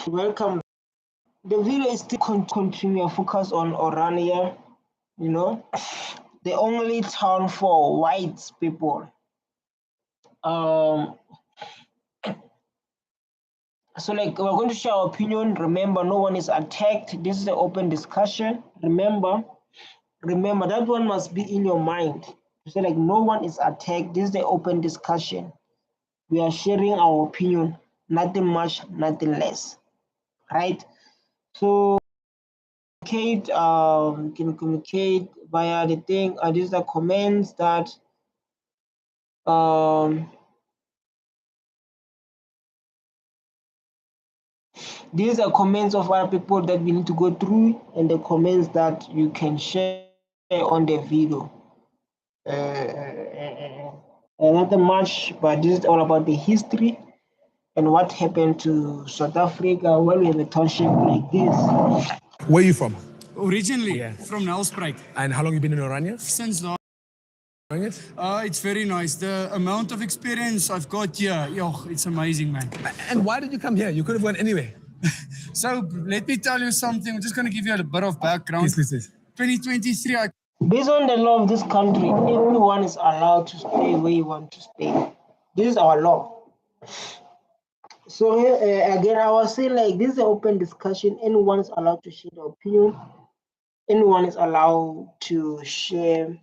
Welcome. The video is still continue focus on Orania, you know, the only town for white people. So like we're going to share our opinion. Remember, no one is attacked. This is an open discussion. Remember that one must be in your mind. So like no one is attacked. This is the open discussion. We are sharing our opinion, nothing much, nothing less. Right? So can communicate via the thing. These are comments that these are comments of other people that we need to go through, and the comments that you can share on the video. Nothing much, but this is all about the history and what happened to South Africa when we have a township like this. Where are you from? Originally, from Nelspruit. And how long have you been in Orania? Since now. It's very nice. The amount of experience I've got here, it's amazing, man. And why did you come here? You could have gone anywhere. So let me tell you something. I'm just going to give you a bit of background. Please. 2023, Based on the law of this country, everyone is allowed to stay where you want to stay. This is our law. So again, I was saying like this is an open discussion. Anyone is allowed to share their opinion. Anyone is allowed to share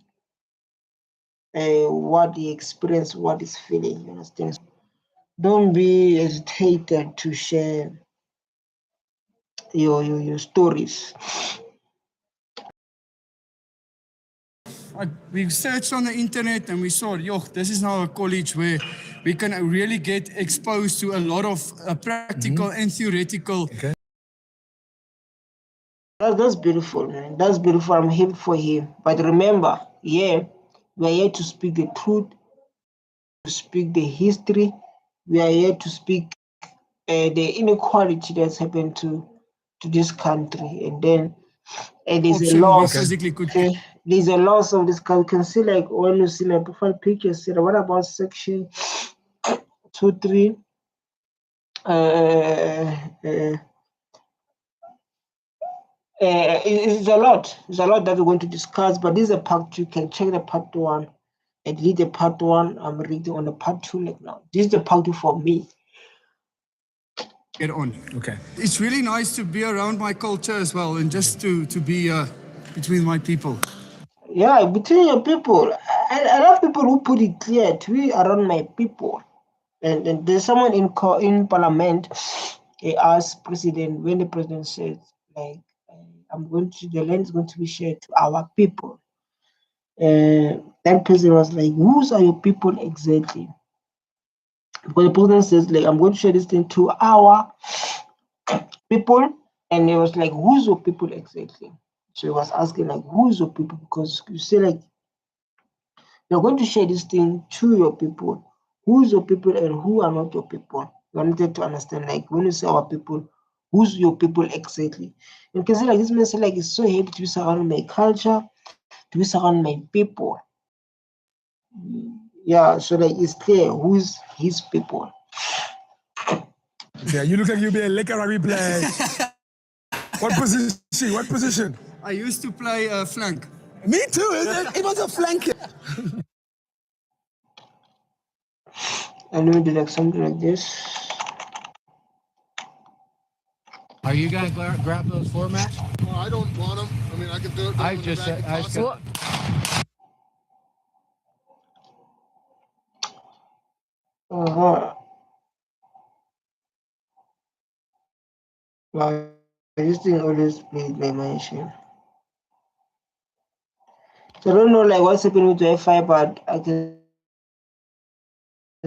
what they experience, what is feeling. You understand? Don't be hesitated to share your stories. We searched on the internet and we saw, this is now a college where we can really get exposed to a lot of practical and theoretical. Okay. That's beautiful, man. That's beautiful. I'm happy for him. But remember, we're here to speak the truth, to speak the history. We are here to speak the inequality that's happened to this country. And then there's a loss. There's a loss of this country. You can see like when you see my profile picture, see what about section 2.3? It's a lot. It's a lot that we're going to discuss, but this is a part 2. You can check the part 1 and read the part 1. I'm reading on the part 2 like now. This is the part 2 for me. Get on. Okay. It's really nice to be around my culture as well, and just to be between my people. Yeah, between your people. I love people who put it clear to be around my people. And there's someone in parliament. He asked president, when the president says like, the land is going to be shared to our people. That president was like, whose are your people exactly? Because the president says like, I'm going to share this thing to our people, and he was like, who's your people exactly? So he was asking like, who's your people? Because you say like, you're going to share this thing to your people. Who's your people and who are not your people? You wanted to understand like when you say our people, who's your people exactly? You can say like this man say like, it's so happy to be surrounded my culture, to be surrounded my people. Yeah, so like it's clear who's his people. Yeah, you look like you'll be a liquor rugby player. What position? I used to play flank. Me too. It was a flanker. And let me do like something like this. Are you gonna grab those formats? Well, I don't want them. I mean, I can do it. I just said. Wow, this thing always plays my mind. So I don't know like what's happening with Wi-Fi, but I can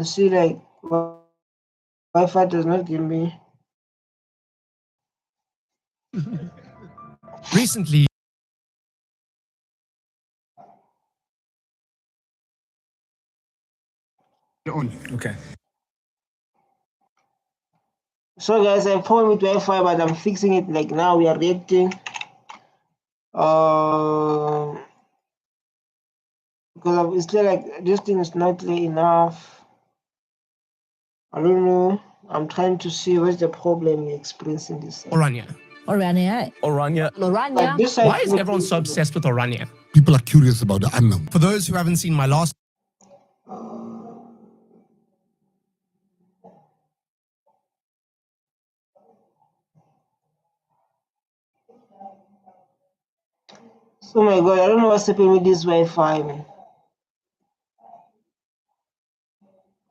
see like Wi-Fi does not give me. Recently. On. Okay. So guys, I found with Wi-Fi, but I'm fixing it like now. We are reacting. Because obviously like this thing is not clear enough. I don't know. I'm trying to see what's the problem you're experiencing this. Orania. Orania. Orania. But this Why is everyone so obsessed with Orania? People are curious about the unknown. For those who haven't seen my last Oh my god, I don't know what's happening with this Wi-Fi, man.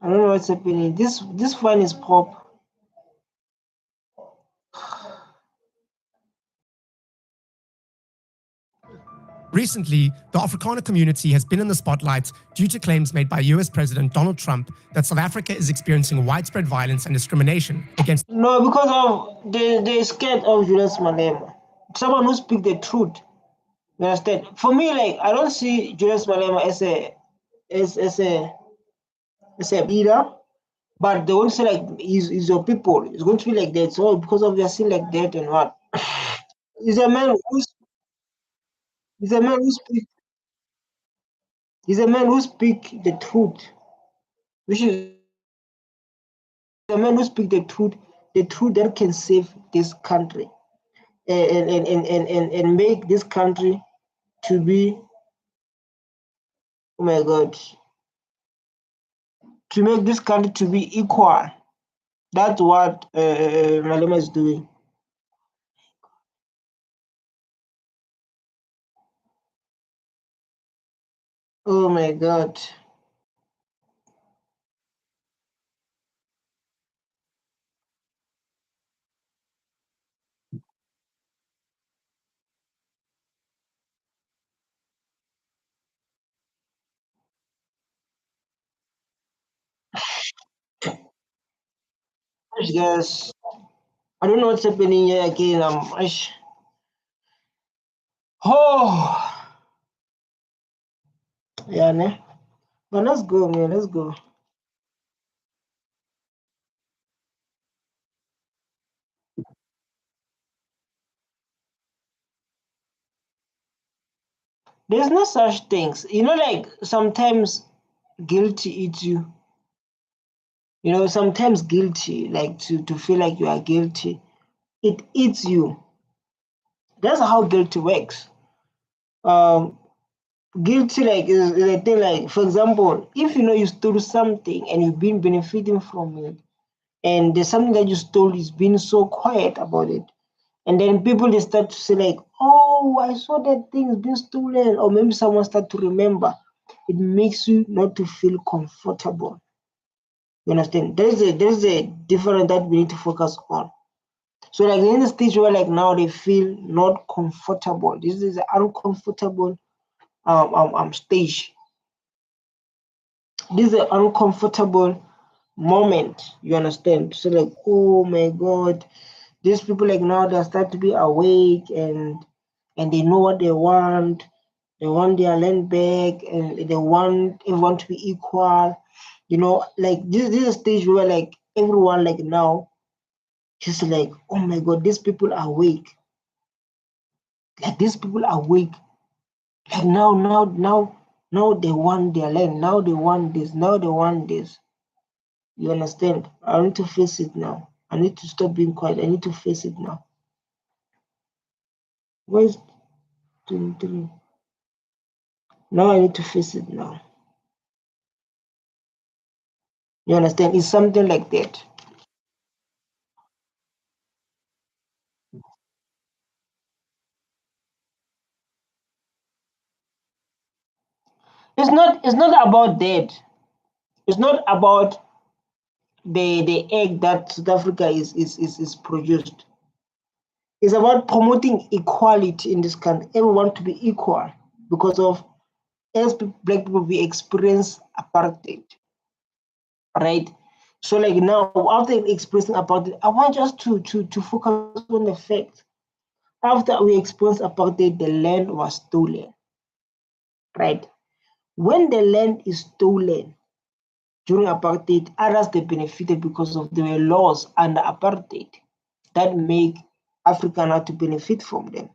I don't know what's happening. This one is pop. Recently, the Afrikaner community has been in the spotlight due to claims made by US President Donald Trump that South Africa is experiencing widespread violence and discrimination against. No, because of they're scared of Julius Malema. Someone who speaks the truth. You understand? For me, like I don't see Julius Malema as a leader, but they won't say like he's your people. It's going to be like that. So because of their sin like that and what? He's a man who speak the truth, which is a man who speak the truth that can save this country and make this country to be, oh my god, to make this country to be equal. That's what Malema is doing. Oh my god. Guys, I don't know what's happening here again. Oh, yeah, ne? But let's go, man. Let's go. There's no such things. You know, like sometimes guilty eats you. You know, sometimes guilty, like to feel like you are guilty, it eats you. That's how guilty works. Um, Guilty like is a thing like, for example, if you know you stole something and you've been benefiting from it, and there's something that you stole is being so quiet about it, and then people they start to say like, oh, I saw that thing's been stolen, or maybe someone start to remember, it makes you not to feel comfortable. You understand? There's a difference that we need to focus on. So like in the stage where like now they feel not comfortable. This is an uncomfortable stage. This is an uncomfortable moment. You understand? So like, oh my god, these people like now they start to be awake and they know what they want. They want their land back and they want everyone to be equal. You know, like this is a stage where like everyone like now just like, oh my god, these people are awake. Like these people are awake. Like now they want their land. Now they want this. Now they want this. You understand? I need to face it now. I need to stop being quiet. I need to face it now. Where's 23? Now I need to face it now. You understand? It's something like that. It's not about that. It's not about the egg that South Africa is produced. It's about promoting equality in this country. Everyone to be equal because of as black people we experience apartheid, right? So like now after experiencing apartheid, I want us to focus on the fact after we experienced apartheid, the land was stolen, right? When the land is stolen during apartheid, others they benefited because of there were laws under apartheid that make Africa now to benefit from them.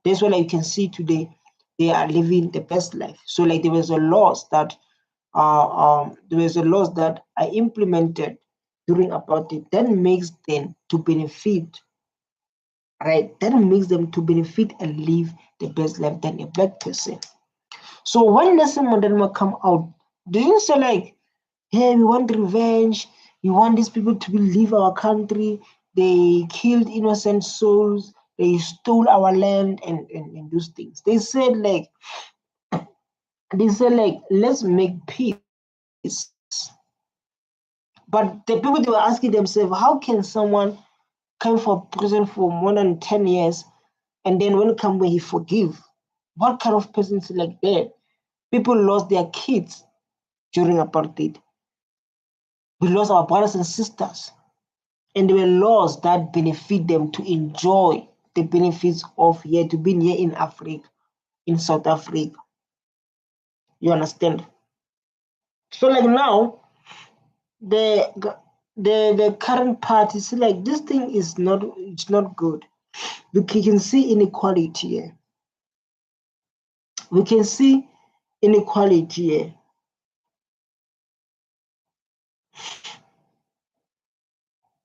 That's why like you can see today they are living the best life. So like there was a laws that are implemented during apartheid, that makes them to benefit, right? That makes them to benefit and live the best life than a black person. So when Nelson Mandela come out, didn't say like, hey, we want revenge, we want these people to leave our country, they killed innocent souls, they stole our land and those things. They said like let's make peace. But the people, they were asking themselves, how can someone come for prison for more than 10 years and then when it comes when he forgive? What kind of person is like that? People lost their kids during apartheid. We lost our brothers and sisters. And there were laws that benefit them to enjoy the benefits of here, to be here in Africa, in South Africa. You understand? So like now, the the current party is like this thing is not, it's not good. We can see inequality here. We can see inequality here.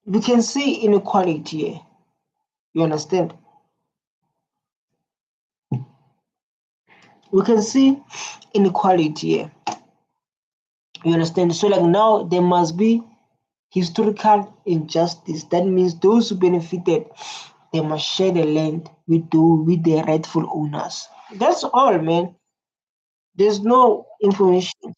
We can see inequality here. You understand? We can see inequality here. You understand? So like now there must be historical injustice. That means those who benefited, they must share the land with their rightful owners. That's all, man. There's no information.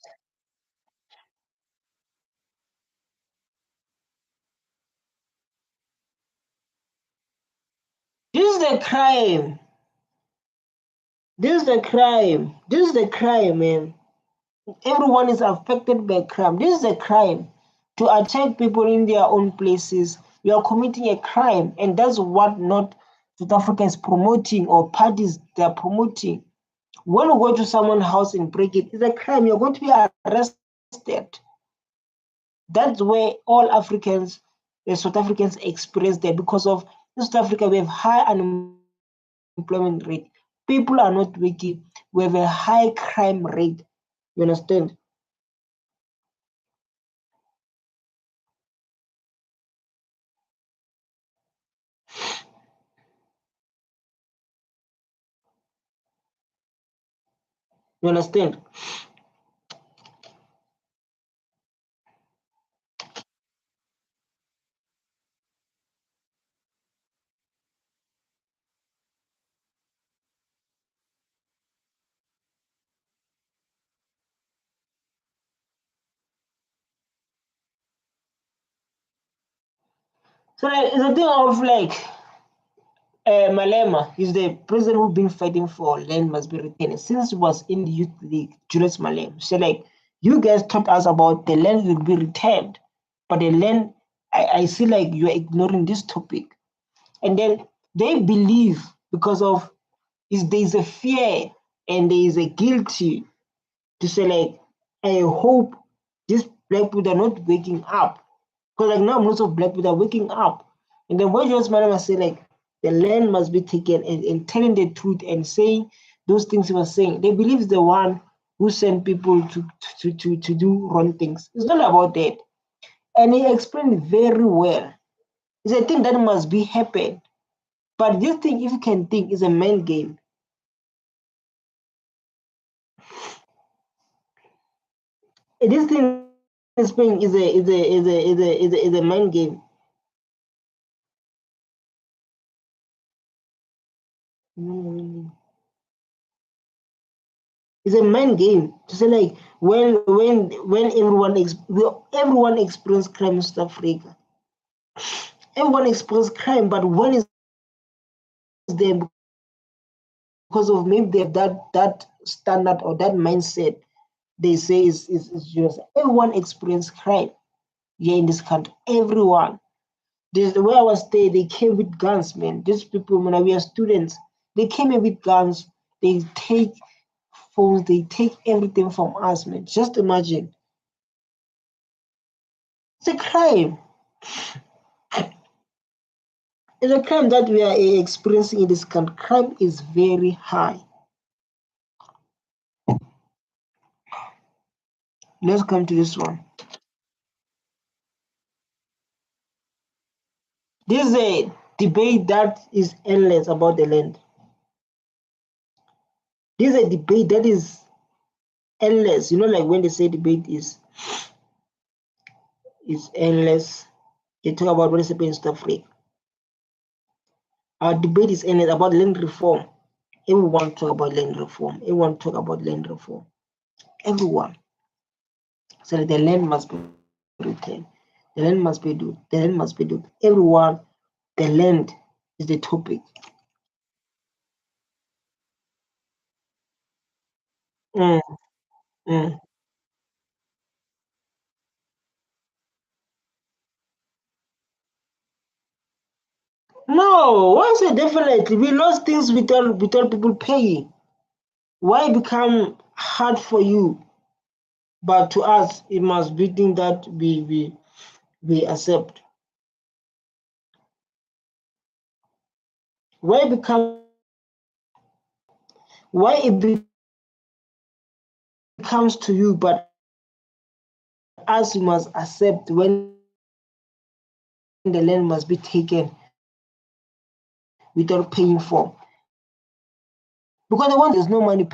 This is the crime. This is the crime. This is the crime, man. Everyone is affected by crime. This is a crime. To attack people in their own places, you are committing a crime, and that's what not South Africa is promoting, or parties they are promoting. When you go to someone's house and break it, it's a crime. You're going to be arrested. That's where all Africans, South Africans experience that, because of in South Africa we have high unemployment rate. People are not working. We have a high crime rate. You understand? You understand? So like, it's a thing of like Malema is the president who's been fighting for land must be retained since he was in the youth league. Julius Malema. So like, you guys taught us about the land will be retained, but the land, I see like you're ignoring this topic. And then they believe because of is there's a fear and there is a guilty to say like, I hope these black people are not waking up. Because like now most of black people are waking up. And then when Julius Malema say like the land must be taken, and telling the truth and saying those things he was saying, they believe he's the one who sent people to do wrong things. It's not about that. And he explained very well. It's a thing that must be happen. But this thing, if you can think, is a mind game. This thing is playing is a mind game. It's a mind game to say like when everyone experience crime in South Africa, everyone experience crime, but when is there because of maybe they have that standard or that mindset, they say is just everyone experience crime here in this country. Everyone. This where I was there, they came with guns, man. These people, when we are students, they came in with guns. They take phones, they take everything from us, man. Just imagine. It's a crime. It's a crime that we are experiencing in this country. Crime is very high. Let's come to this one. This is a debate that is endless about the land. This is a debate that is endless. You know, like when they say debate is endless, they talk about what is happening in South Africa. Our debate is endless about land reform. Everyone talk about land reform. Everyone talk about land reform. Everyone. So that the land must be returned. The land must be done. The land must be done. Everyone, the land is the topic. Mm, mm. No, why say definitely? We lost things without people paying. Why become hard for you? But to us, it must be thing that we accept. Why it becomes to you, but us we must accept when the land must be taken without paying for. Because the one there's no money.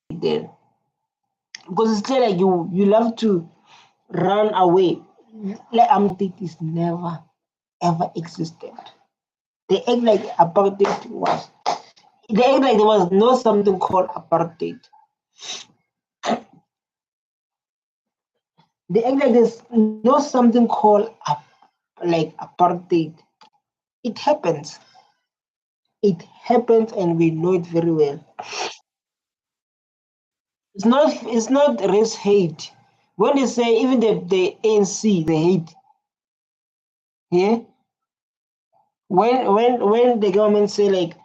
Then because it's clear like you love to run away. Like apartheid is never ever existed. They act like apartheid was. They act like there was no something called apartheid. They act like there's no something called like apartheid. It happens. It happens, and we know it very well. It's not race hate. When they say even the ANC they hate, yeah. When the government say like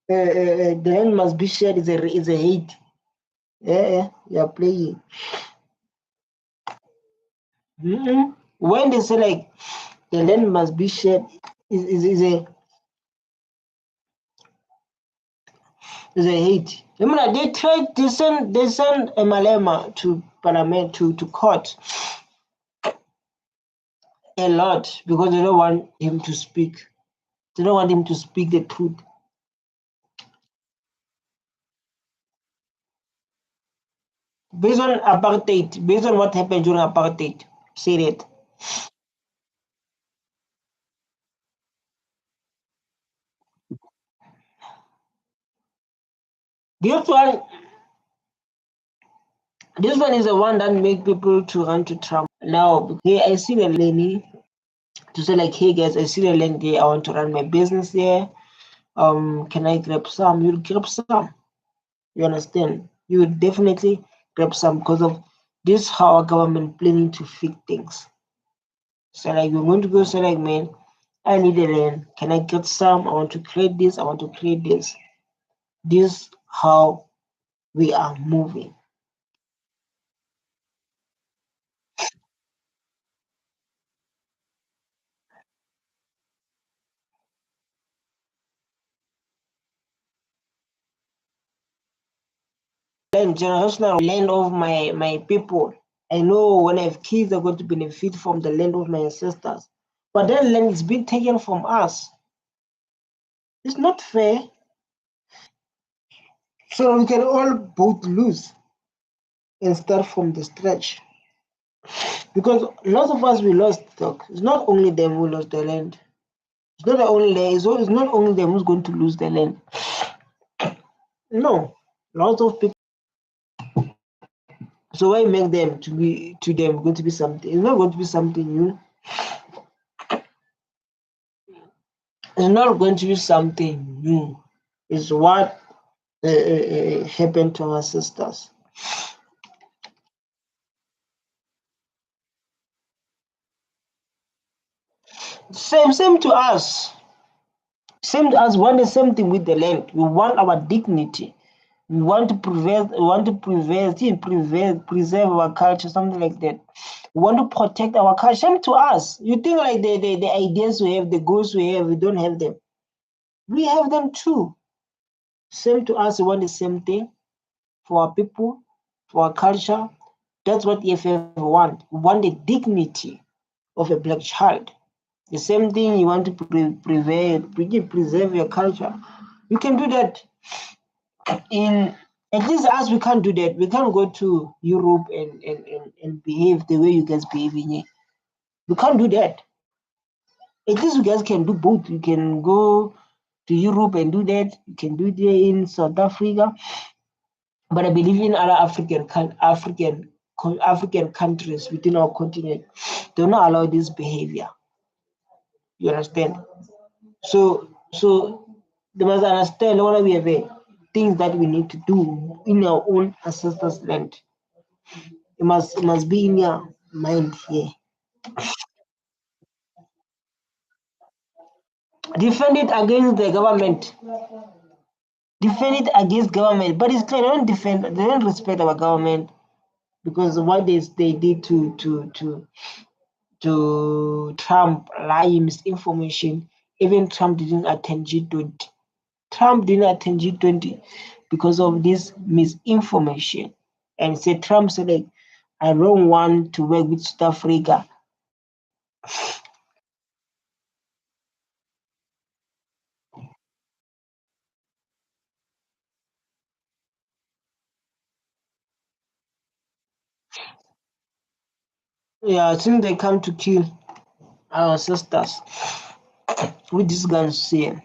the land must be shared is a hate. Yeah, you are playing. When they say like the land must be shared is a hate. Remember they tried to send Malema to parliament to court a lot because they don't want him to speak. They don't want him to speak the truth. Based on apartheid, based on what happened during apartheid, say that. This one, this one is the one that make people to run to Trump. Now, hey, I see the lady to say like, hey guys, I see the land there. I want to run my business there. Can I grab some? You'll grab some. You understand? You will definitely grab some because of this. How our government planning to fix things. So like, we're going to go say like, man, I need a land. Can I get some? I want to create this. I want to create this. This how we are moving. Land, generational land of my people. I know when I have kids, they're going to benefit from the land of my ancestors. But that land is being taken from us. It's not fair. So we can all both lose and start from the stretch. Because lots of us we lost stock. It's not only them who lost the land. It's not not only them who's going to lose the land. No, lots of people. So why make them to them going to be something? It's not going to be something new. It's not going to be something new. It's what happened to our sisters. Same to us. Same to us. Want the same thing with the land. We want our dignity. We want to preserve our culture, something like that. We want to protect our culture. Same to us. You think like the ideas we have, the goals we have, we don't have them. We have them too. Same to us, we want the same thing for our people, for our culture. That's what EFF want. We want the dignity of a black child. The same thing you want to preserve your culture. You can do that. In at least us, we can't do that. We can't go to Europe and behave the way you guys behave in here. We can't do that. At least you guys can do both. You can go to Europe and do that. You can do it in South Africa. But I believe in other African countries within our continent, they will not allow this behavior. You understand? So they must understand what we have things that we need to do in our own ancestors' land. It must be in your mind here. Defend it against the government. Defend it against government. But it's clear they don't respect our government because what they did to Trump, lie, misinformation. Even Trump didn't attend G20. Trump didn't attend G20 because of this misinformation. And said Trump said, like, I don't want to work with South Africa. Yeah, since they come to kill our sisters with these guns here.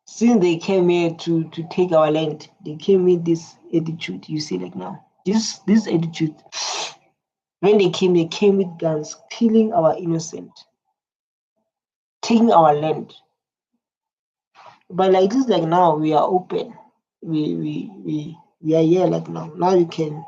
Since they came here to take our land, they came with this attitude. You see, like now, this attitude. When they came with guns, killing our innocent, taking our land. But like this, like now, we are open. We are here, like now. Now you can.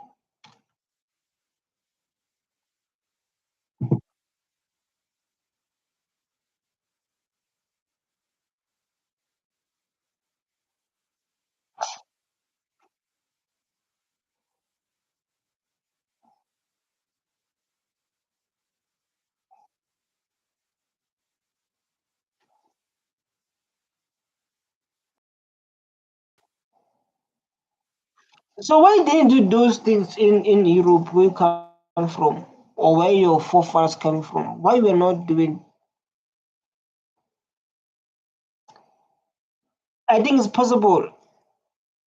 So why didn't you do those things in Europe where you come from, or where your forefathers come from? Why we're not doing? I think it's possible.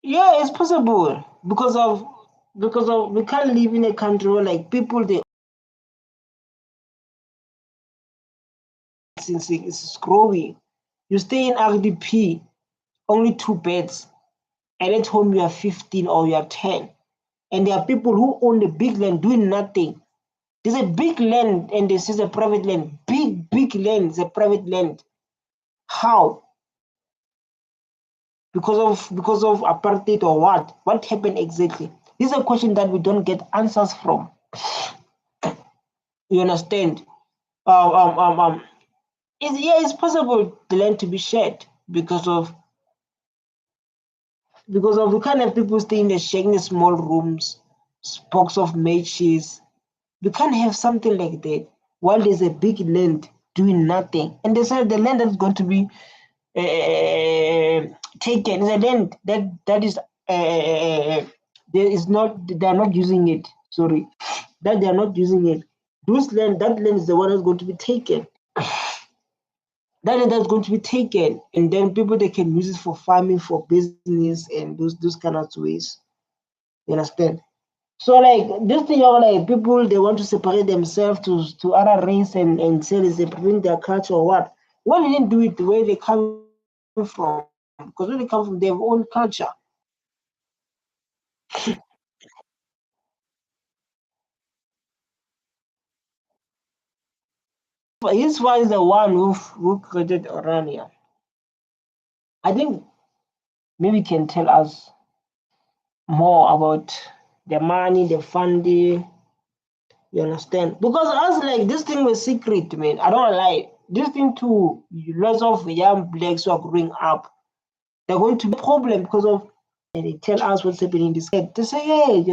Yeah, it's possible because of we can't live in a country where like people they since it's growing. You stay in RDP, only 2 beds, and at home you are 15 or you are 10. And there are people who own the big land doing nothing. There's a big land and this is a private land. Big land is a private land. How? Because of apartheid or what? What happened exactly? This is a question that we don't get answers from. You understand? It's possible the land to be shared because of we can't have people stay in the small rooms, box of matches. We can't have something like that while there's a big land doing nothing. And they said the land that's going to be taken is a land that is there is not they are not using it. Sorry, that they are not using it. That land is the one that's going to be taken. That land that's going to be taken, and then people they can use it for farming, for business, and those kind of ways. You understand? So like this thing, like people they want to separate themselves to other race and say they prevent their culture or what? Why didn't do it the way they come from? Because when they come from their own culture. But he's one is the one who created Orania. I think maybe can tell us more about the money, the funding. You understand? Because us like this thing was secret, man. I don't lie. This thing too, lots of young blacks who are growing up, they're going to be a problem because of and they tell us what's happening in this head. They say, hey,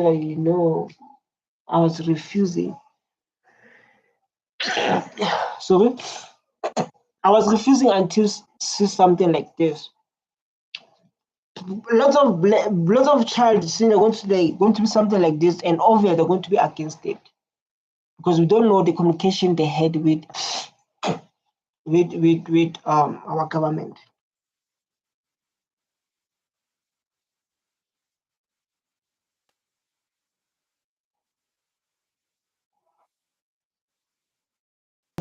I was refusing. Sorry. I was refusing until see something like this. Lots of child saying they're going to be something like this, and obviously they're going to be against it because we don't know the communication they had with our government.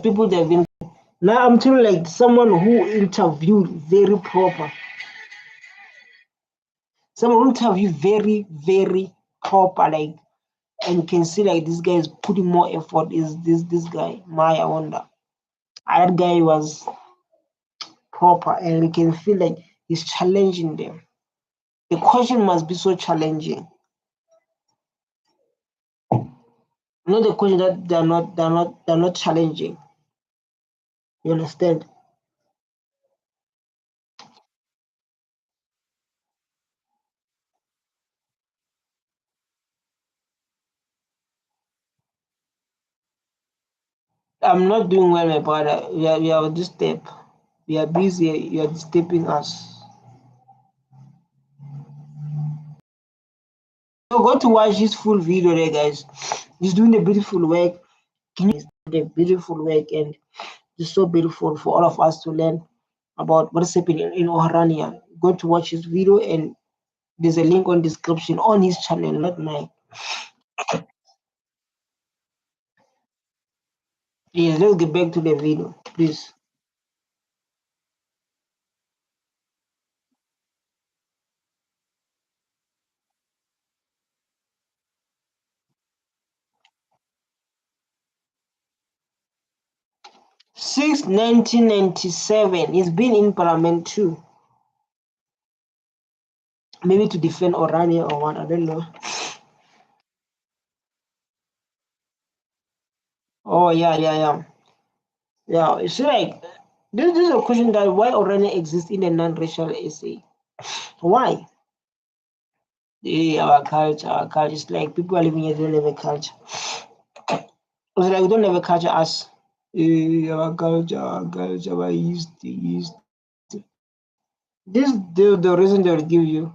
People they've been now. I'm telling like someone who interviewed very proper. Someone who interviewed very proper, like, and you can see like this guy is putting more effort. Is this guy Maya Wonder? That guy was proper, and you can feel like he's challenging them. The question must be so challenging. Not the question that they're not challenging. You understand? I'm not doing well, my brother. We are this step. We are busy. You are disturbing us. So go to watch his full video there, guys. He's doing a beautiful work. He's doing a beautiful work, and it's so beautiful for all of us to learn about what is happening in Orania. Go to watch his video, and there's a link on description on his channel, not mine. Yes, let's get back to the video, please. Since 1997, he's been in Parliament too. Maybe to defend Orania or what, I don't know. Oh yeah. It's like this is a question that why Orania exists in a non-racial essay. Why? Our culture. It's like people are living here don't have a culture. It's like we don't have a culture us. Our culture, our history. This the reason they will give you.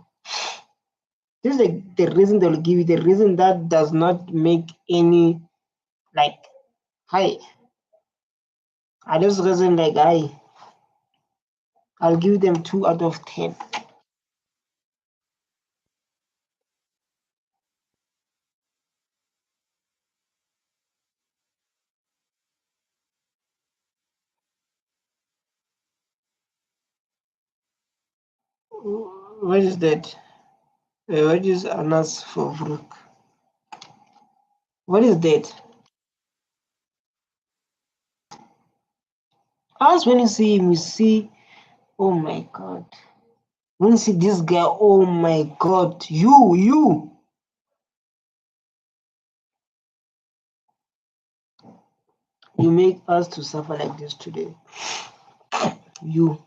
This is the reason they will give you. The reason that does not make any like hi. I just reason like I'll give them 2 out of 10. What is that? What is Anas for Brook? What is that? As when you see him, you see, oh my god. When you see this guy, oh my god, you make us to suffer like this today. You.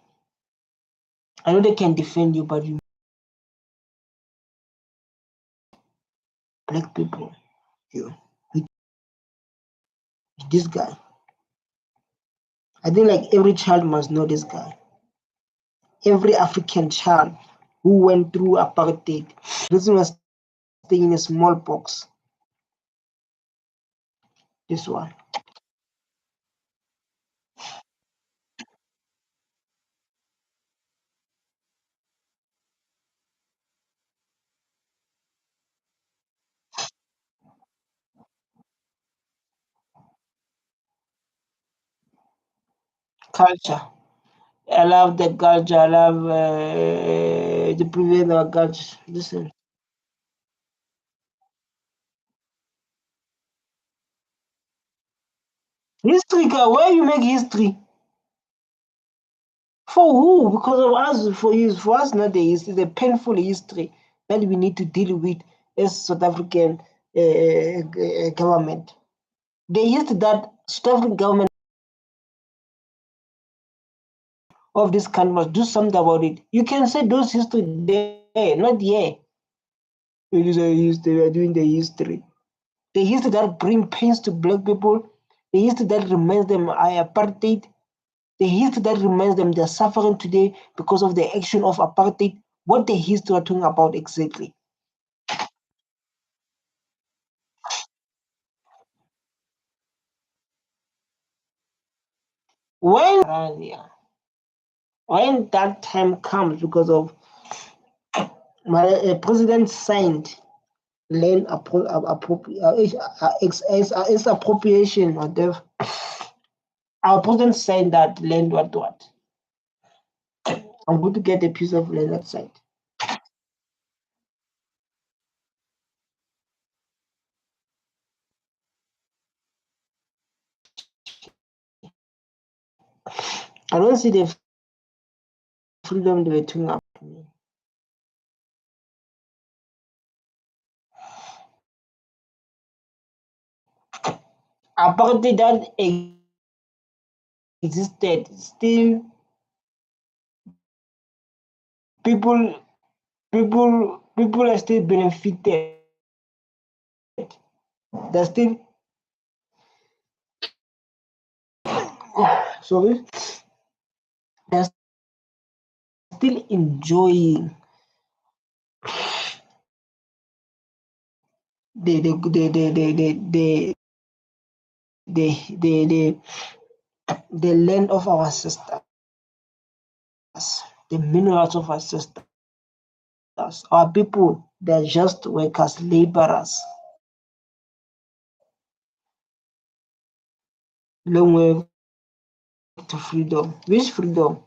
I know they can defend you, but you black people, you this guy. I think like every child must know this guy. Every African child who went through apartheid. This was staying in a small box. This one. Culture. I love the culture. I love the previous culture. Listen. History, girl, where you make history? For who? Because of us, for you, for us, not the history, the painful history that we need to deal with as South African government. The history that South African government of this country must do something about it. You can say those history there, not here. It is a history, we are doing the history. The history that bring pains to black people, the history that reminds them of apartheid, The history that reminds them they're suffering today because of the action of apartheid. What the history are talking about exactly? When Orania, when that time comes, because of my president signed land appropriation, whatever. Our president signed that land what? I'm going to get a piece of land outside. I don't see the freedom they were talking about me. Apartheid that existed, still people are still benefited. They're still sorry, they're still enjoying the land of our sisters, the minerals of our sisters. Our people, they're just workers, laborers. Long way to freedom. Which freedom?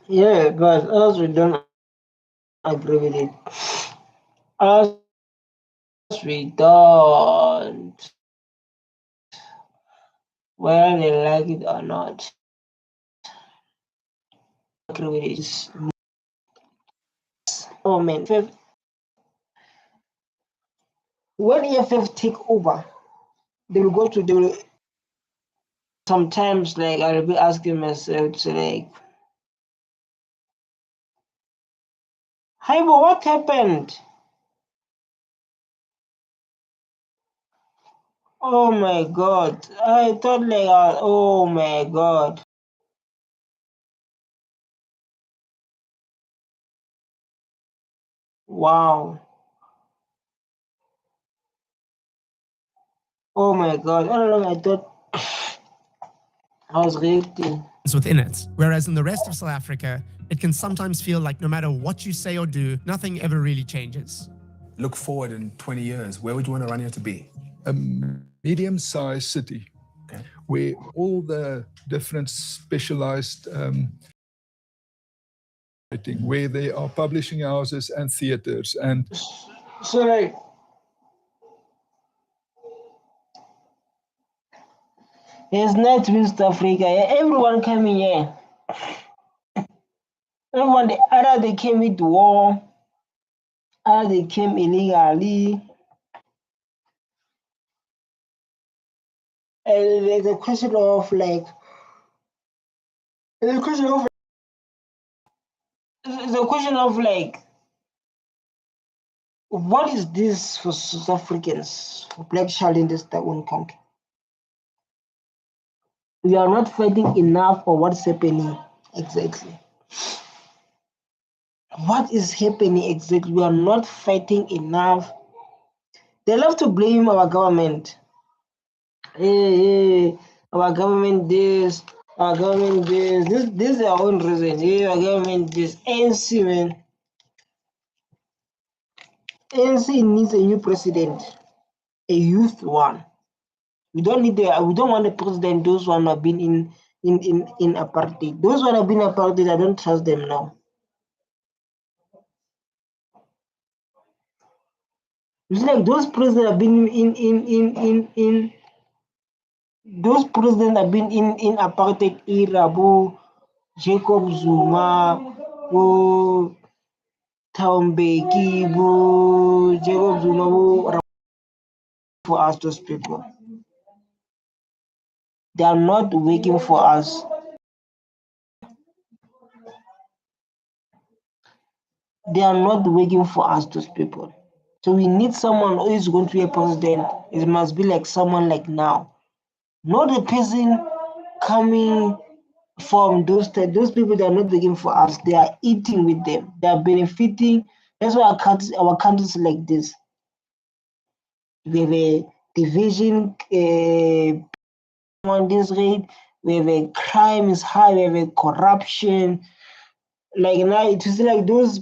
Yeah, but us we don't agree with it. Us we don't, whether they like it or not. Agree with it. Oh man, when EFF take over, they will sometimes like I'll be asking myself to like, hey, but what happened? Oh my god. I thought like oh my god. Wow. Oh my god. I don't know, I thought I was reacting. Within it. Whereas in the rest of South Africa, it can sometimes feel like no matter what you say or do, nothing ever really changes. Look forward in 20 years. Where would you want Orania to be? A medium-sized city, Okay. where all the different specialized where there are publishing houses and theaters and So like it's not West Africa. Everyone coming here. Everyone, either they came with war, either they came illegally. And there's a question of like, it's a question of like, what is this for South Africans, for black child in this their own country? We are not fighting enough for what's happening exactly. What is happening exactly? We are not fighting enough. They love to blame our government. Hey, our government this, our government this. This is their own reason. Hey, our government this. ANC, man. ANC needs a new president, a youth one. We don't want the president, those who have been in apartheid. Those who have been in apartheid, I don't trust them now. It's like those presidents have been in those presidents have been in apartheid era, Jacob Zuma, Thabo Mbeki, Jacob Zuma, for us, those people. They are not working for us. They are not working for us, those people. So we need someone who is going to be a president. It must be like someone like now. Not a person coming from those people that are not working for us. They are eating with them. They are benefiting. That's why our countries like this. We have a division on this rate. We have a crime is high. We have a corruption. Like now, it is like those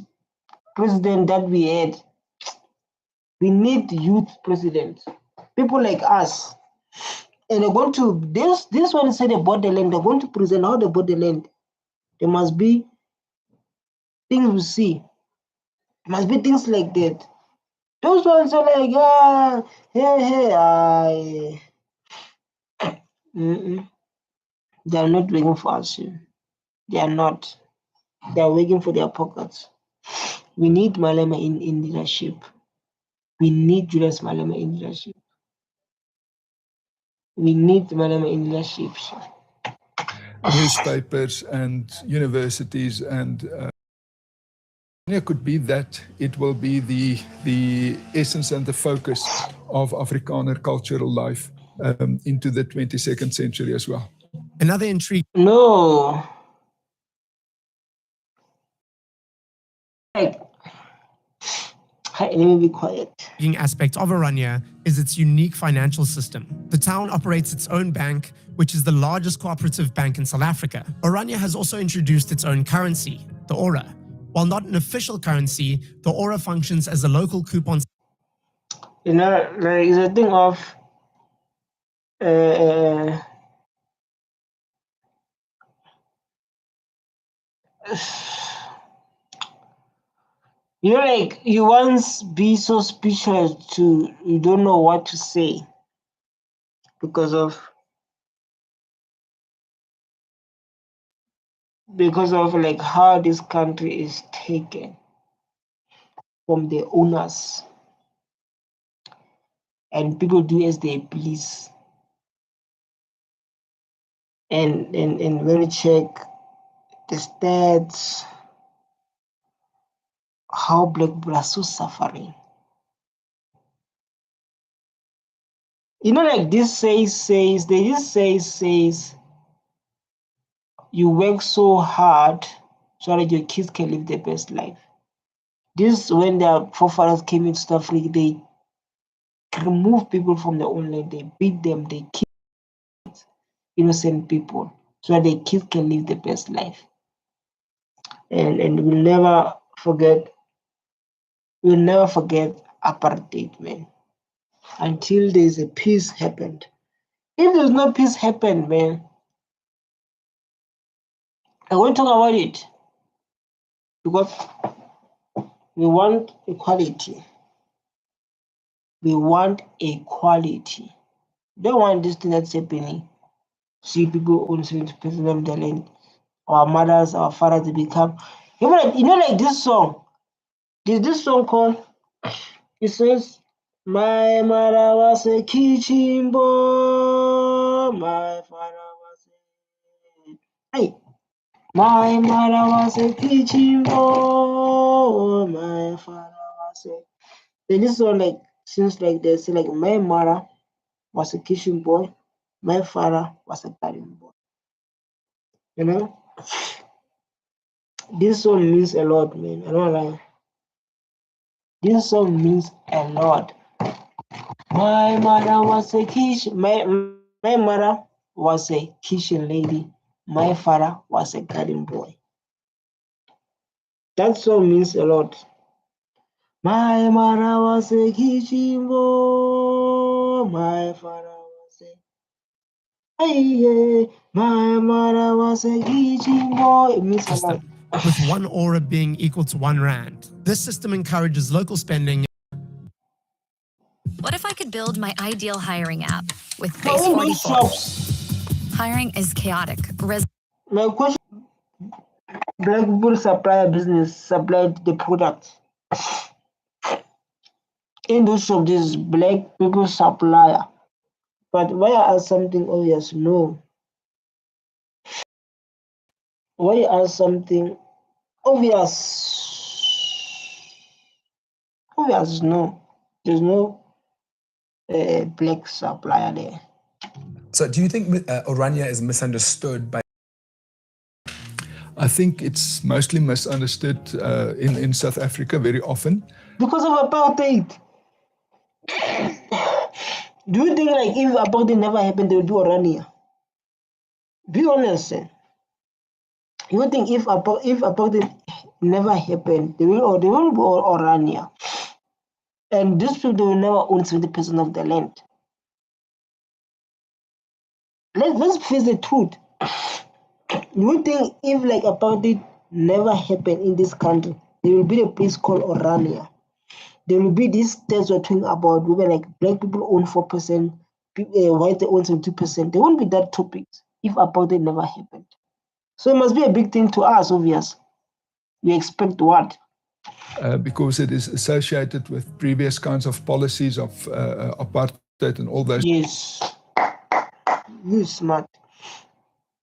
president that we had. We need youth presidents, people like us. And they're going to this one said about the land. They're going to present how they bought the land. There must be things we see. There must be things like that. Those ones are like, they are not working for us. They are not. They are working for their pockets. We need Malema in leadership. We need Julius Malema in leadership. We need Malema in leadership. Newspapers and universities and it could be that it will be the essence and the focus of Afrikaner cultural life into the 22nd century as well. Another intrigue. No. Like, let me be quiet. Aspect of Orania is its unique financial system. The town operates its own bank, which is the largest cooperative bank in South Africa. Orania has also introduced its own currency, the Ora. While not an official currency, the Ora functions as a local coupon. You know, like it's a thing of you know, like you once be so speechless to you don't know what to say because of like how this country is taken from the owners and people do as they please. And when you check the stats, how black people are so suffering. You know, like this says, they just says, you work so hard so that your kids can live their best life. This, when their forefathers came into South Africa, they remove people from their own land, they beat them, they kill innocent people so that their kids can live their best life. And we'll never forget apartheid, man, until there's a peace happened. If there's no peace happened, man, I won't talk about it because we want equality. We want equality. We don't want this thing that's happening. See people own 70% of the land. Our mothers, our fathers, they become. You know, like this song. There's this song called. It says, "My mother was a kitchen boy. My father was a. Hey. My mother was a kitchen boy. My father was a. Then this one like seems like they say like my mother was a kitchen boy, my father was a garden boy. You know, this song means a lot, man. I don't lie. This song means a lot. My mother was a kitchen. My mother was a kitchen lady. My father was a garden boy. That song means a lot. My mother was a kitchen boy. My father was a. Hey, my mother was a kitchen boy. It means a lot. With one Ora being equal to 1 rand. This system encourages local spending What if I could build my ideal hiring app with So Base in those 44? shops, Hiring is chaotic. my question: black people supply a business, supply the product. In those shops, this black people supplier. But why I ask something obvious? No. Why I ask something obvious? Obvious, no. There's no black supplier there. So do you think Orania is misunderstood by? I think it's mostly misunderstood in South Africa very often. Because of apartheid. Do you think like if apartheid never happened, they would do Orania? Be honest. You think if apartheid never happened, they will do Orania? And these people will never own 70% of the land. Let's face the truth. You think if like apartheid never happened in this country, there will be a place called Orania. There will be these states we're talking about, where like black people own 4%, white they own 72%. There won't be that topic if apartheid never happened. So it must be a big thing to us, obvious. We expect what? Because it is associated with previous kinds of policies of apartheid and all those. Yes. He's smart.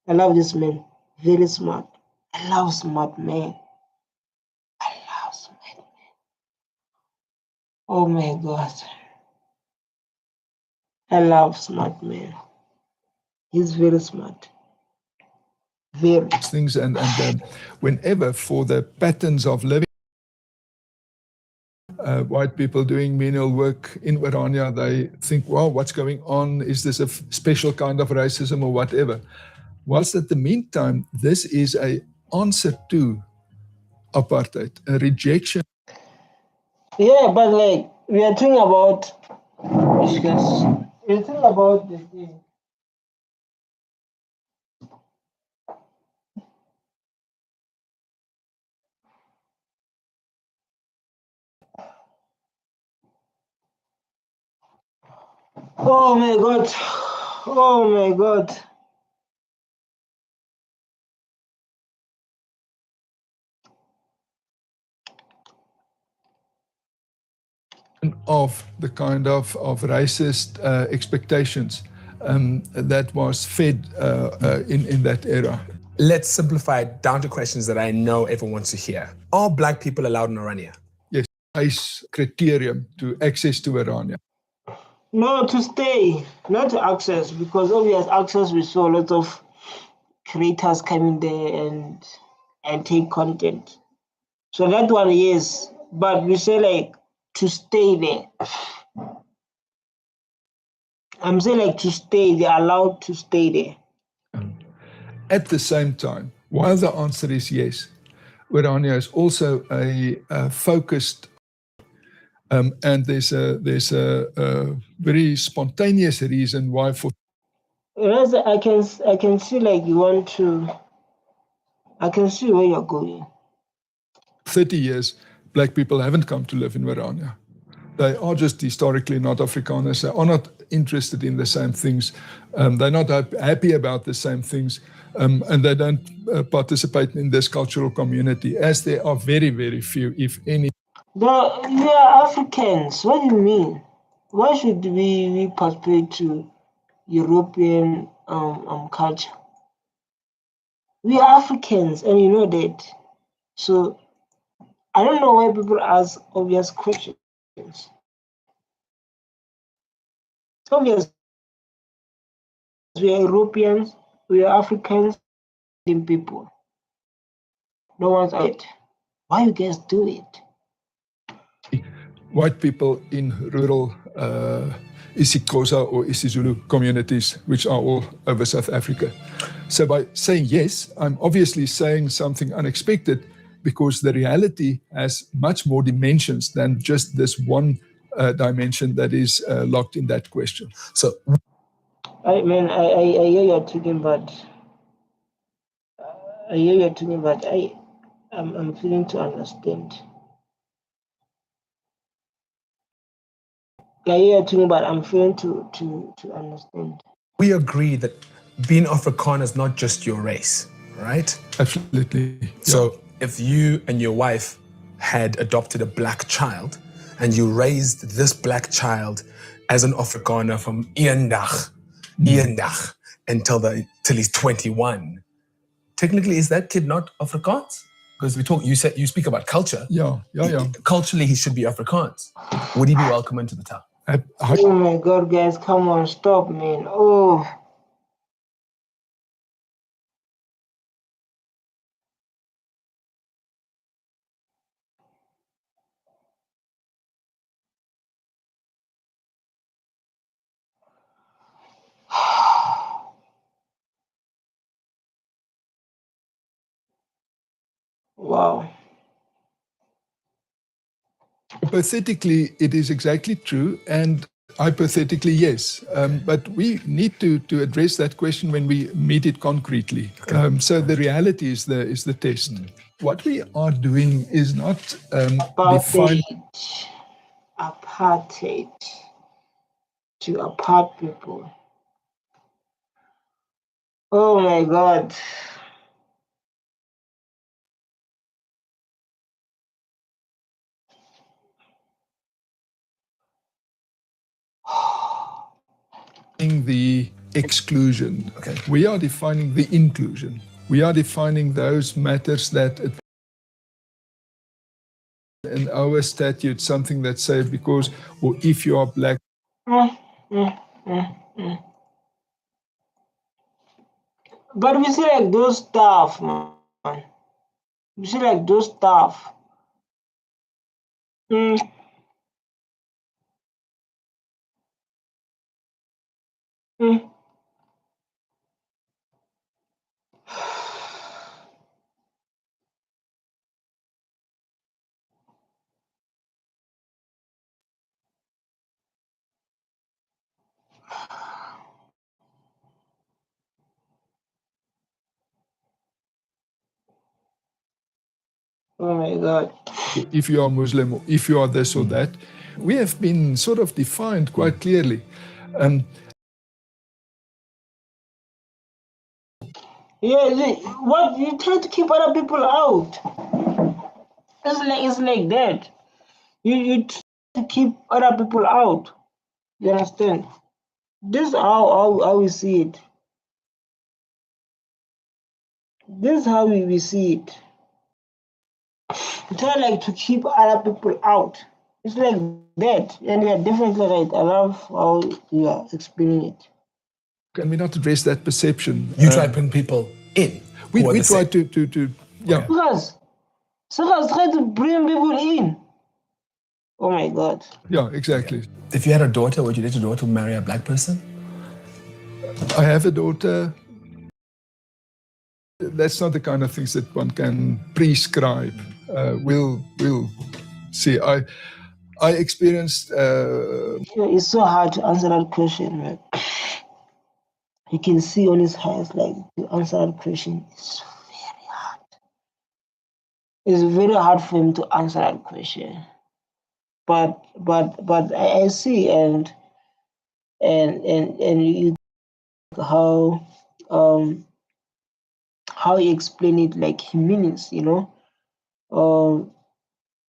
I love this man. Very smart. I love smart man. I love smart man. Oh my God. I love smart man. He's very smart. Very. Things and whenever for the patterns of living, white people doing menial work in Orania, they think, wow, what's going on? Is this a special kind of racism or whatever? Whilst at the meantime, this is a answer to apartheid, a rejection. Yeah, but like we are talking about we're talking about the thing. Oh my God. Oh my God. Of the kind of racist expectations that was fed in that era. Let's simplify it down to questions that I know everyone wants to hear. Are black people allowed in Orania? Yes, ICE criterion to access to Orania. No, to stay, not to access, because obvious access we saw a lot of creators coming there and take content. So that one, yes. But we say like to stay there. I'm saying like to stay, they're allowed to stay there. At the same time, while the answer is yes, Orania is also a focused and there's a very spontaneous reason why for. I can see like you want to. I can see where you're going. 30 years, black people haven't come to live in Orania. They are just historically not Afrikaners. They are not interested in the same things. They're not happy about the same things. And they don't participate in this cultural community, as there are very, very few, if any. We are Africans. What do you mean? Why should we participate to European culture? We are Africans, and you know that. So I don't know why people ask obvious questions. Obvious. We are Europeans. We are Africans. People. No one's it. Why you guys do it? White people in rural isiXhosa or isiZulu communities, which are all over South Africa. So by saying yes, I'm obviously saying something unexpected, because the reality has much more dimensions than just this one dimension that is locked in that question. So, I hear you're talking, but I'm feeling to understand. Yeah, you're talking about. I'm failing to understand. We agree that being Afrikaner is not just your race, right? Absolutely. So if you and your wife had adopted a black child and you raised this black child as an Afrikaner from eendag until he's 21, technically is that kid not Afrikaans? Because you speak about culture. Yeah. Culturally, he should be Afrikaans. Would he be welcome into the town? Oh my God, guys, come on, stop, man. Oh. Wow. Hypothetically, it is exactly true, and hypothetically, yes. But we need to address that question when we meet it concretely. So the reality is the test. What we are doing is not define. Apartheid to apart people. Oh my God. The exclusion. Okay. We are defining the inclusion. We are defining those matters that in our statute, something that say because or if you are black. But we see like those stuff, man. We see like those stuff. Oh my God. If you are Muslim, or if you are this or that, we have been sort of defined quite clearly. Yeah, what you try to keep other people out. It's like that. You try to keep other people out. You understand? This is how we see it. This is how we see it. You try like to keep other people out. It's like that. And you're definitely right. I love how you are explaining it. Can we not address that perception? You try to bring people in. We try to yeah. Suckers try to bring people in. Oh my God. Yeah, exactly. If you had a daughter, would you let your daughter marry a black person? I have a daughter. That's not the kind of things that one can prescribe. We'll see. I experienced. It's so hard to answer that question, man. You can see on his eyes, like to answer that question is very hard. It's very hard for him to answer that question. But I see and you how you explain it, like he means, you know.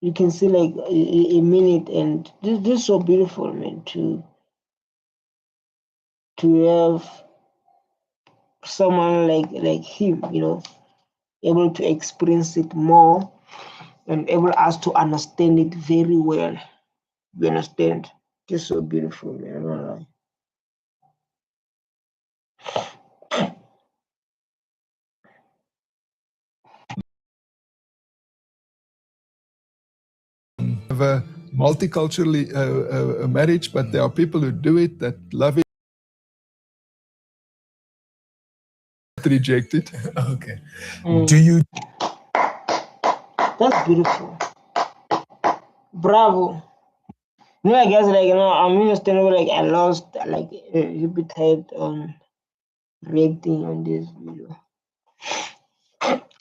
You can see like a minute, and this is so beautiful, man, to have someone like him, you know, able to experience it more and able us to understand it very well. You understand? Just so beautiful, man. I'm not lying. Have a multicultural marriage, but there are people who do it that love it. Reject it. Okay. Do you? That's beautiful. Bravo. You know, I guess like, you know, I'm understandable. Like I lost like a bit tired on reacting on this video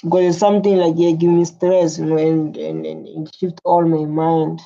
because it's something like, yeah, give me stress, you know, and it shift all my mind.